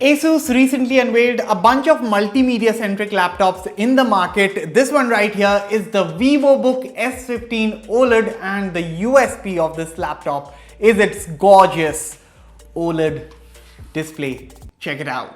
Asus recently unveiled a bunch of multimedia-centric laptops in the market. This one right here is the Vivobook S15 OLED, and the USP of this laptop is its gorgeous OLED display. Check it out.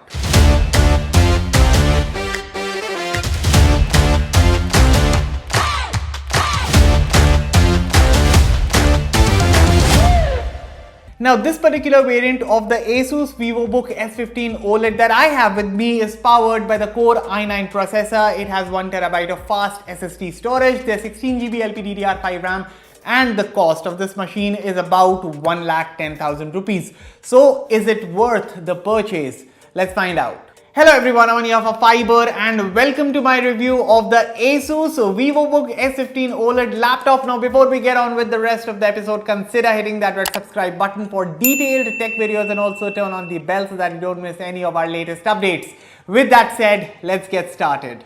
Now, this particular variant of the Asus Vivobook S15 OLED that I have with me is powered by the Core i9 processor. It has 1TB of fast SSD storage, there's 16GB LPDDR5 RAM, and the cost of this machine is about 1,10,000 rupees. So, is it worth the purchase? Let's find out. Hello everyone, I'm here for Fiiber and welcome to my review of the Asus Vivobook S15 OLED laptop. Now before we get on with the rest of the episode, consider hitting that red subscribe button for detailed tech videos and also turn on the bell so that you don't miss any of our latest updates. With that said, let's get started.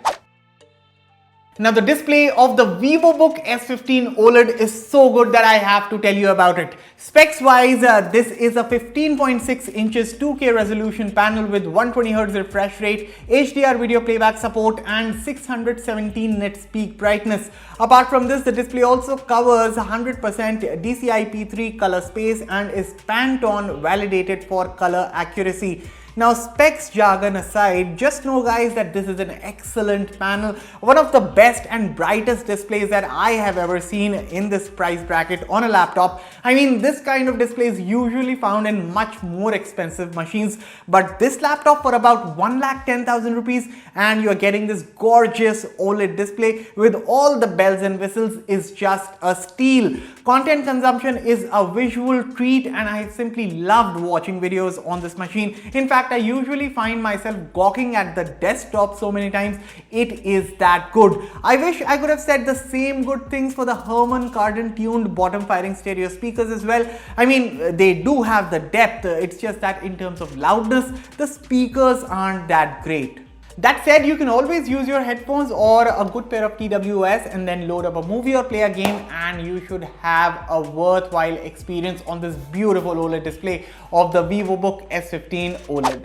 Now the display of the Vivobook S15 OLED is so good that I have to tell you about it. Specs wise, this is a 15.6 inches 2K resolution panel with 120Hz refresh rate, HDR video playback support and 617 nits peak brightness. Apart from this, the display also covers 100% DCI-P3 color space and is Pantone validated for color accuracy. Now, specs jargon aside, just know guys that this is an excellent panel, one of the best and brightest displays that I have ever seen in this price bracket on a laptop. I mean, this kind of display is usually found in much more expensive machines, but this laptop for about 1,10,000 rupees and you're getting this gorgeous OLED display with all the bells and whistles is just a steal. Content consumption is a visual treat and I simply loved watching videos on this machine. In fact, I usually find myself gawking at the desktop so many times. It is that good. I wish I could have said the same good things for the Harman Kardon tuned bottom firing stereo speakers as well. I mean, they do have the depth. It's just that in terms of loudness, the speakers aren't that great. That said, you can always use your headphones or a good pair of TWS and then load up a movie or play a game and you should have a worthwhile experience on this beautiful OLED display of the Vivobook S15 OLED.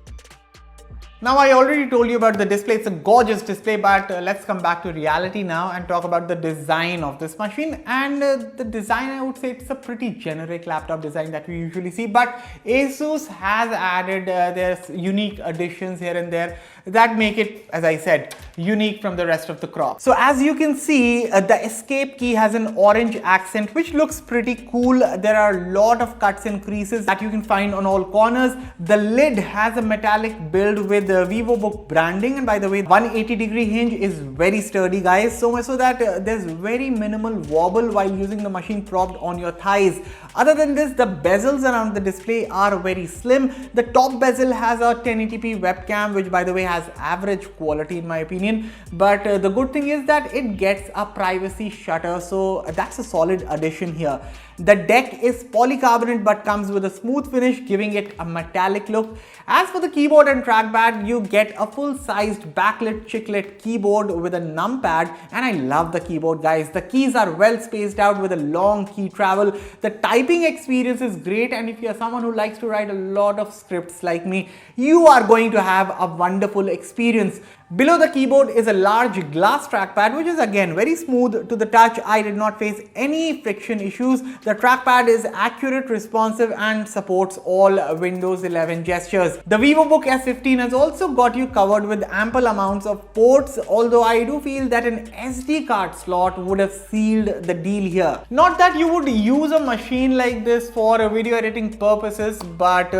Now, I already told you about the display. It's a gorgeous display, but let's come back to reality now and talk about the design of this machine. And the design, I would say it's a pretty generic laptop design that we usually see, but Asus has added their unique additions here and there that make it, as I said, unique from the rest of the crop. So as you can see, the escape key has an orange accent, which looks pretty cool. There are a lot of cuts and creases that you can find on all corners. The lid has a metallic build with Vivobook branding, and by the way, 180-degree hinge is very sturdy guys, so much so that there's very minimal wobble while using the machine propped on your thighs. Other than this, the bezels around the display are very slim. The top bezel has a 1080p webcam, which by the way has average quality in my opinion, but the good thing is that it gets a privacy shutter, so that's a solid addition here. The deck is polycarbonate but comes with a smooth finish, giving it a metallic look. As for the keyboard and trackpad, you get a full-sized backlit chiclet keyboard with a numpad, and I love the keyboard guys. The keys are well spaced out with a long key travel. The typing experience is great, and if you're someone who likes to write a lot of scripts like me, you are going to have a wonderful experience. Below the keyboard is a large glass trackpad, which is again very smooth to the touch. I did not face any friction issues. The trackpad is accurate, responsive and supports all Windows 11 gestures. The Vivobook S15 has also got you covered with ample amounts of ports, although I do feel that an SD card slot would have sealed the deal here. Not that you would use a machine like this for video editing purposes, but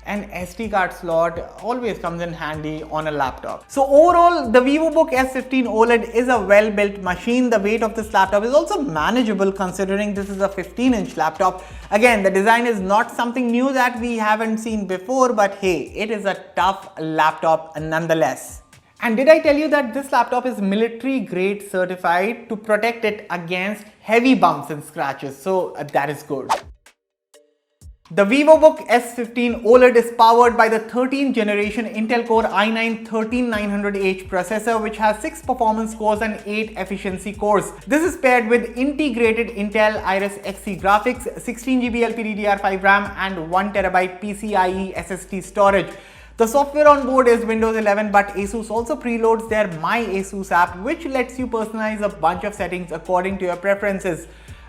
an SD card slot always comes in handy on a laptop. So overall, the Vivobook S15 OLED is a well-built machine. The weight of this laptop is also manageable considering this is a 15-inch laptop. Again, the design is not something new that we haven't seen before, but hey, it is a tough laptop nonetheless. And did I tell you that this laptop is military grade certified to protect it against heavy bumps and scratches? So that is good. The Vivobook S15 OLED is powered by the 13th generation Intel Core i9 13900H processor, which has 6 performance cores and 8 efficiency cores. This is paired with integrated Intel Iris Xe graphics, 16GB LPDDR5 RAM and 1TB PCIe SSD storage. The software on board is Windows 11, but Asus also preloads their My Asus app, which lets you personalize a bunch of settings according to your preferences.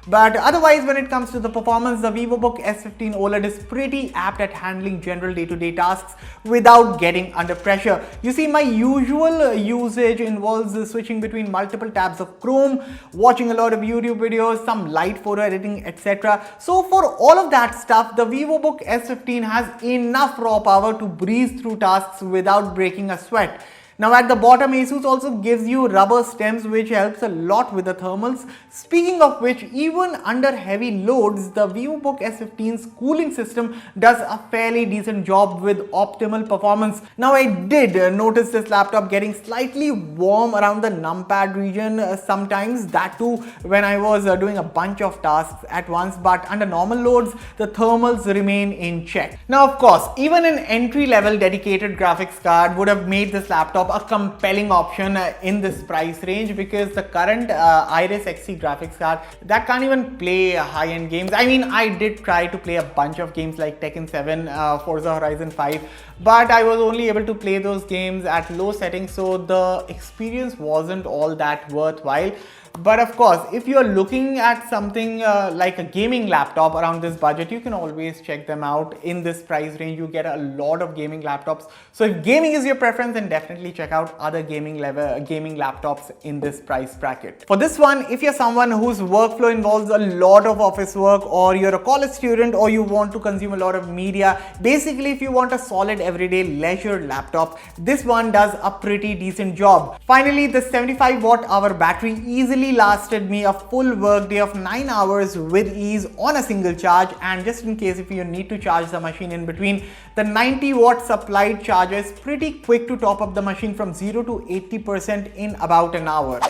But otherwise, when it comes to the performance, the Vivobook S15 OLED is pretty apt at handling general day-to-day tasks without getting under pressure. You see, my usual usage involves switching between multiple tabs of Chrome, watching a lot of YouTube videos, some light photo editing, etc. So for all of that stuff, the Vivobook S15 has enough raw power to breeze through tasks without breaking a sweat. Now at the bottom, Asus also gives you rubber stems, which helps a lot with the thermals. Speaking of which, even under heavy loads, the Vivobook S15's cooling system does a fairly decent job with optimal performance. Now I did notice this laptop getting slightly warm around the numpad region sometimes, that too when I was doing a bunch of tasks at once, but under normal loads, the thermals remain in check. Now of course, even an entry-level dedicated graphics card would have made this laptop a compelling option in this price range, because the current Iris Xe graphics card that can't even play high-end games. I mean, I did try to play a bunch of games like Tekken 7, Forza Horizon 5, but I was only able to play those games at low settings, so the experience wasn't all that worthwhile. But of course, if you're looking at something like a gaming laptop around this budget, you can always check them out. In this price range, you get a lot of gaming laptops. So if gaming is your preference, then definitely check out other gaming laptops in this price bracket. For this one, if you're someone whose workflow involves a lot of office work, or you're a college student, or you want to consume a lot of media, basically if you want a solid everyday leisure laptop, this one does a pretty decent job. Finally, the 75 watt-hour battery easily lasted me a full workday of 9 hours with ease on a single charge. And just in case if you need to charge the machine in between, the 90 watt supplied charger is pretty quick to top up the machine from 0 to 80% in about an hour.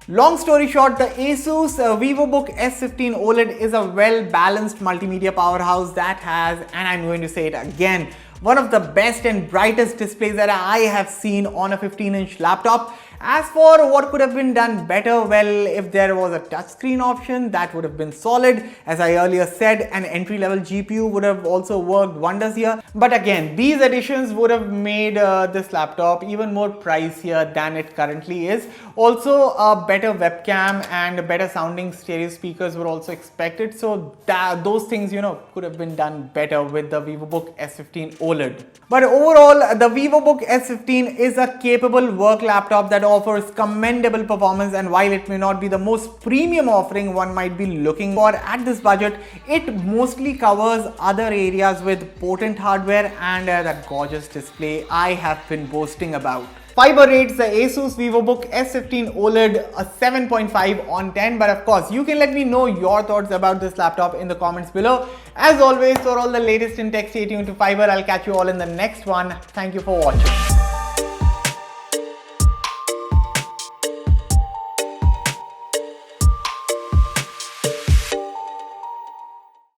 Long story short, the Asus Vivobook S15 OLED is a well-balanced multimedia powerhouse that has, and I'm going to say it again, one of the best and brightest displays that I have seen on a 15-inch laptop. As for what could have been done better, well, if there was a touchscreen option, that would have been solid. As I earlier said, an entry-level GPU would have also worked wonders here. But again, these additions would have made this laptop even more pricier than it currently is. Also, a better webcam and better sounding stereo speakers were also expected. So those things, could have been done better with the Vivobook S15 OLED. But overall, the Vivobook S15 is a capable work laptop that offers commendable performance, and while it may not be the most premium offering one might be looking for at this budget, it mostly covers other areas with potent hardware and that gorgeous display I have been boasting about. Fiiber rates the Asus Vivobook S15 OLED a 7.5 on 10, but of course you can let me know your thoughts about this laptop in the comments below. As always, for all the latest in tech, stay tuned to Fiiber. I'll catch you all in the next one. Thank you for watching.